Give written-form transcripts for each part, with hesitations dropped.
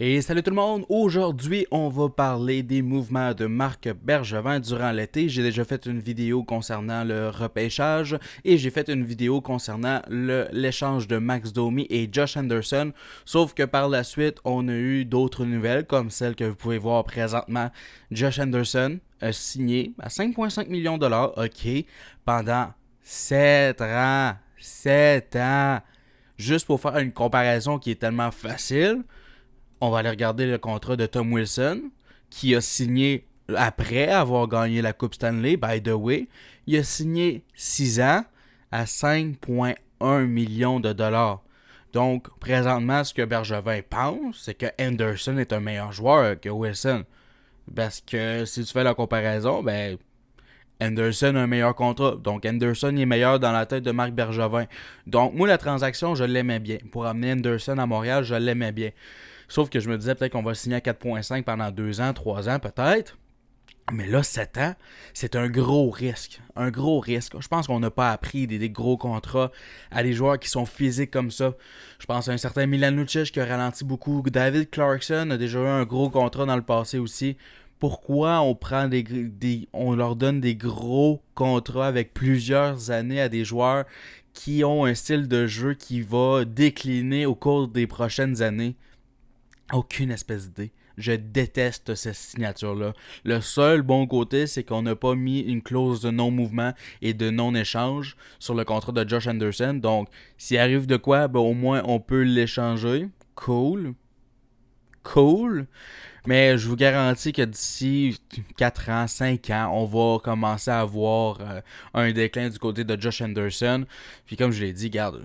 Et salut tout le monde, aujourd'hui on va parler des mouvements de Marc Bergevin durant l'été. J'ai déjà fait une vidéo concernant le repêchage et j'ai fait une vidéo concernant l'échange de Max Domi et Josh Anderson. Sauf que par la suite, on a eu d'autres nouvelles comme celle que vous pouvez voir présentement. Josh Anderson a signé à 5,5 millions de dollars, ok, pendant 7 ans. 7 ans. Juste pour faire une comparaison qui est tellement facile. On va aller regarder le contrat de Tom Wilson, qui a signé après avoir gagné la Coupe Stanley, by the way. Il a signé 6 ans à 5,1 millions de dollars. Donc, présentement, ce que Bergevin pense, c'est que Anderson est un meilleur joueur que Wilson. Parce que si tu fais la comparaison, ben, Anderson a un meilleur contrat. Donc, Anderson est meilleur dans la tête de Marc Bergevin. Donc, moi, la transaction, je l'aimais bien. Pour amener Anderson à Montréal, je l'aimais bien. Sauf que je me disais peut-être qu'on va le signer à 4,5 pendant 2 ans, 3 ans peut-être. Mais là, 7 ans, c'est un gros risque. Un gros risque. Je pense qu'on n'a pas appris des gros contrats à des joueurs qui sont physiques comme ça. Je pense à un certain Milan Lucic qui a ralenti beaucoup. David Clarkson a déjà eu un gros contrat dans le passé aussi. Pourquoi on prend on leur donne des gros contrats avec plusieurs années à des joueurs qui ont un style de jeu qui va décliner au cours des prochaines années? Aucune espèce d'idée. Je déteste cette signature-là. Le seul bon côté, c'est qu'on n'a pas mis une clause de non-mouvement et de non-échange sur le contrat de Josh Anderson. Donc, s'il arrive de quoi, ben, au moins on peut l'échanger. Cool. Cool. Mais je vous garantis que d'ici 4 ans, 5 ans, on va commencer à avoir un déclin du côté de Josh Anderson. Puis comme je l'ai dit, regarde,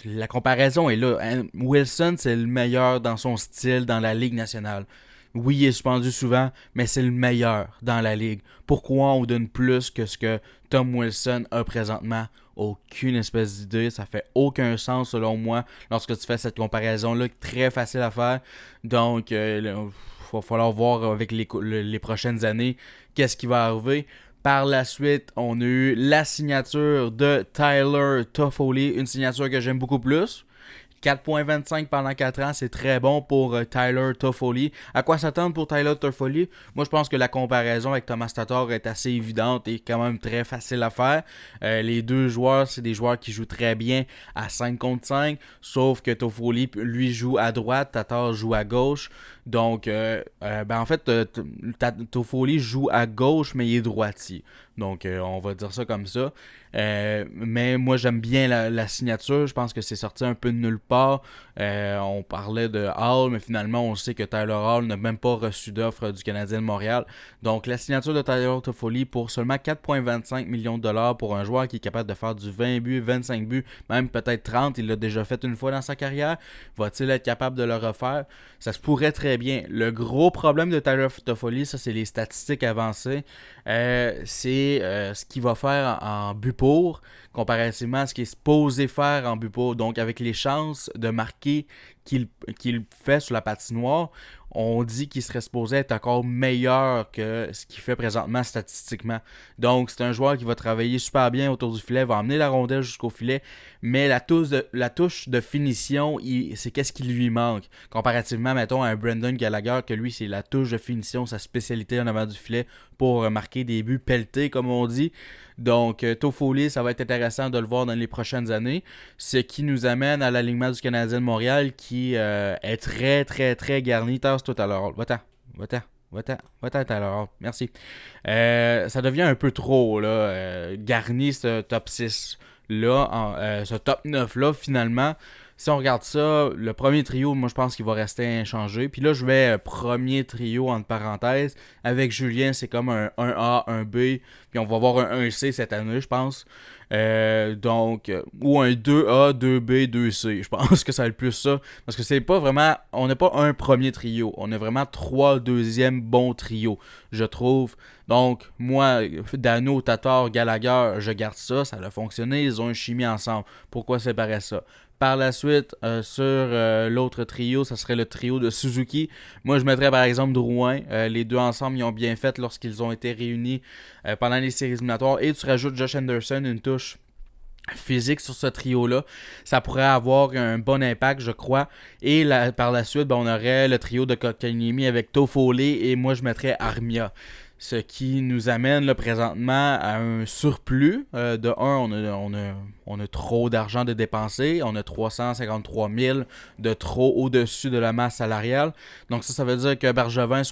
la comparaison est là. Hein? Wilson, c'est le meilleur dans son style dans la Ligue nationale. Oui, il est suspendu souvent, mais c'est le meilleur dans la Ligue. Pourquoi on donne plus que ce que Tom Wilson a présentement? Aucune espèce d'idée. Ça fait aucun sens selon moi lorsque tu fais cette comparaison-là. Très facile à faire. Donc, va falloir voir avec les prochaines années qu'est-ce qui va arriver. Par la suite, on a eu la signature de Tyler Toffoli, une signature que j'aime beaucoup plus. 4,25 pendant 4 ans, c'est très bon pour Tyler Toffoli. À quoi s'attendre pour Tyler Toffoli? Moi, je pense que la comparaison avec Thomas Tatar est assez évidente et quand même très facile à faire. Les deux joueurs, c'est des joueurs qui jouent très bien à 5 contre 5, sauf que Toffoli, lui, joue à droite, Tatar joue à gauche. Donc, en fait, Toffoli joue à gauche, mais il est droitier. Donc, on va dire ça comme ça. Mais moi, j'aime bien la signature. Je pense que c'est sorti un peu de nulle part. On parlait de Hall, mais finalement, on sait que Tyler Hall n'a même pas reçu d'offre du Canadien de Montréal. Donc, la signature de Tyler Toffoli pour seulement 4,25 millions de dollars pour un joueur qui est capable de faire du 20 buts, 25 buts, même peut-être 30. Il l'a déjà fait une fois dans sa carrière. Va-t-il être capable de le refaire? Ça se pourrait très bien. Le gros problème de Tyler Toffoli, ça, c'est les statistiques avancées. C'est ce qu'il va faire en but pour, comparativement à ce qu'il est supposé faire en but pour. Donc, avec les chances de marquer qu'il fait sur la patinoire, on dit qu'il serait supposé être encore meilleur que ce qu'il fait présentement statistiquement. Donc, c'est un joueur qui va travailler super bien autour du filet, va emmener la rondelle jusqu'au filet, mais la touche de finition, c'est qu'est-ce qui lui manque. Comparativement, mettons, à un Brendan Gallagher, que lui, c'est la touche de finition, sa spécialité en avant du filet pour marquer des buts pelletés, comme on dit. Donc, Toffoli, ça va être intéressant de le voir dans les prochaines années. Ce qui nous amène à l'alignement du Canadien de Montréal qui est très, très, très garni. Tasse-toi tout à l'heure. Va-t'en. Va-t'en. Va-t'en tout à l'heure. Merci. Ça devient un peu trop, là. Garni, ce top 6 là, ce top 9 là, finalement. Si on regarde ça, le premier trio, moi je pense qu'il va rester inchangé. Puis là, je vais premier trio entre parenthèses. Avec Julien, c'est comme un 1A, un B. Puis on va avoir un 1C cette année, je pense. Ou un 2A, 2B, 2C. Je pense que ça va être plus ça. Parce que c'est pas vraiment. On n'a pas un premier trio. On a vraiment 3 deuxièmes bons trios, je trouve. Donc, moi, Dano, Tatar, Gallagher, je garde ça. Ça a fonctionné. Ils ont une chimie ensemble. Pourquoi séparer ça? Par la suite, sur l'autre trio, ça serait le trio de Suzuki. Moi, je mettrais par exemple Drouin. Les deux ensemble, ils ont bien fait lorsqu'ils ont été réunis pendant les séries éliminatoires. Et tu rajoutes Josh Anderson, une touche physique sur ce trio-là, ça pourrait avoir un bon impact, je crois. Et par la suite, on aurait le trio de Kotkaniemi avec Toffoli et moi je mettrais Armia. Ce qui nous amène là, présentement à un surplus. De un, on a trop d'argent de dépenser. On a 353 000 de trop au-dessus de la masse salariale. Donc ça veut dire que Bergevin,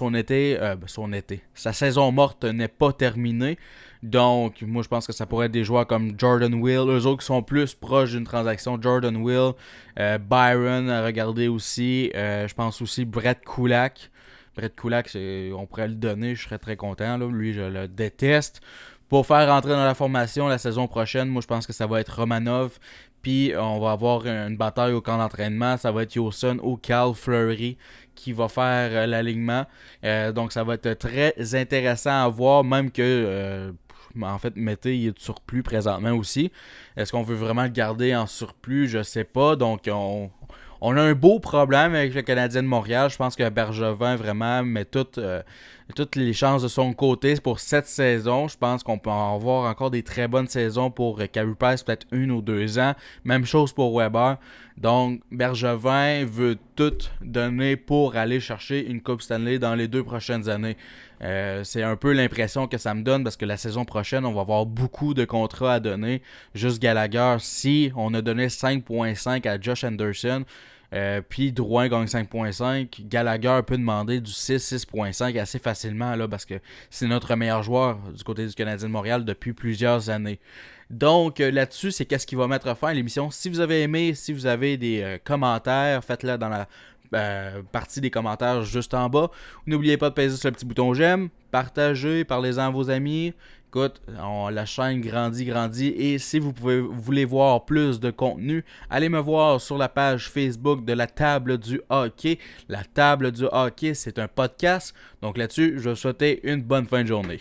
sa saison morte n'est pas terminée. Donc, moi, je pense que ça pourrait être des joueurs comme Jordan Will, eux autres qui sont plus proches d'une transaction. Jordan Will, Byron à regarder aussi. Je pense aussi Brett Kulak. Brett Kulak, on pourrait le donner, je serais très content. Là. Lui, je le déteste. Pour faire rentrer dans la formation la saison prochaine, moi, je pense que ça va être Romanov. Puis, on va avoir une bataille au camp d'entraînement. Ça va être Yoson ou Cal Fleury qui va faire l'alignement. Donc, ça va être très intéressant à voir, même que... en fait, Mété, il est de surplus présentement aussi. Est-ce qu'on veut vraiment le garder en surplus? Je sais pas. Donc, on a un beau problème avec le Canadien de Montréal. Je pense que Bergevin vraiment met toutes les chances de son côté pour cette saison. Je pense qu'on peut avoir encore des très bonnes saisons pour Carey Price, peut-être 1 ou 2 ans. Même chose pour Weber. Donc, Bergevin veut tout donner pour aller chercher une Coupe Stanley dans les 2 prochaines années. C'est un peu l'impression que ça me donne parce que la saison prochaine, on va avoir beaucoup de contrats à donner. Juste Gallagher, si on a donné 5.5 à Josh Anderson, puis Drouin gagne 5.5, Gallagher peut demander du 6.5 assez facilement là, parce que c'est notre meilleur joueur du côté du Canadien de Montréal depuis plusieurs années. Donc là-dessus, c'est qu'est-ce qui va mettre fin à l'émission. Si vous avez aimé, si vous avez des commentaires, faites-le dans la partie des commentaires juste en bas. N'oubliez pas de peser sur le petit bouton j'aime, partagez, parlez-en à vos amis. Écoute, la chaîne grandit et si vous voulez voir plus de contenu, allez me voir sur la page Facebook de la Table du Hockey. La Table du Hockey, c'est un podcast. Donc là-dessus, je vais vous souhaiter une bonne fin de journée.